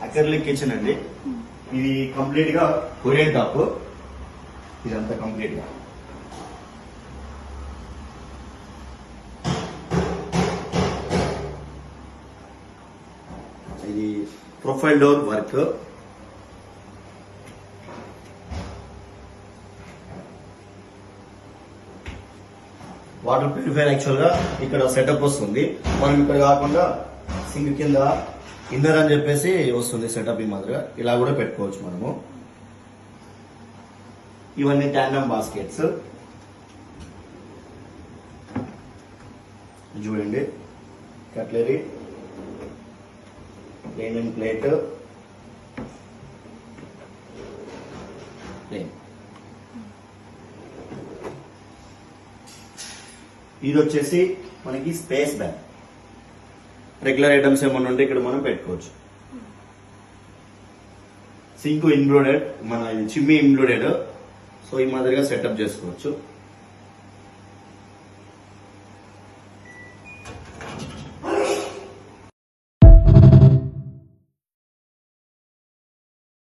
అకర్లిక్ kitchen అండి. ఇది complete గా కొరియన్ టాప్. ఇదంతా కంప్లీట్ గా ఇది profile door work. Water purifier actual గా ఇక్కడ సెటప్ వస్తుంది. మనం ఇక్కడ కాకుండా సింక్ కింద ఇన్నర్ అని చెప్పేసి వస్తుంది సెటప్. ఈ మాదిరిగా ఇలా కూడా పెట్టుకోవచ్చు మనము. ఇవన్నీ ట్యాండమ్ బాస్కెట్స్ చూడండి. కట్లరీ, లెమన్ ప్లేట్, ఇది వచ్చేసి మనకి స్పేస్ బ్యాగ్. రెగ్యులర్ ఐటమ్స్ ఏమన్నా ఉంటే ఇక్కడ మనం పెట్టుకోవచ్చు. సింక్ ఇంక్లూడెడ్, మన ఇది చిమ్మి ఇంక్లూడెడ్. సో ఈ మాదిరిగా సెటప్ చేసుకోవచ్చు.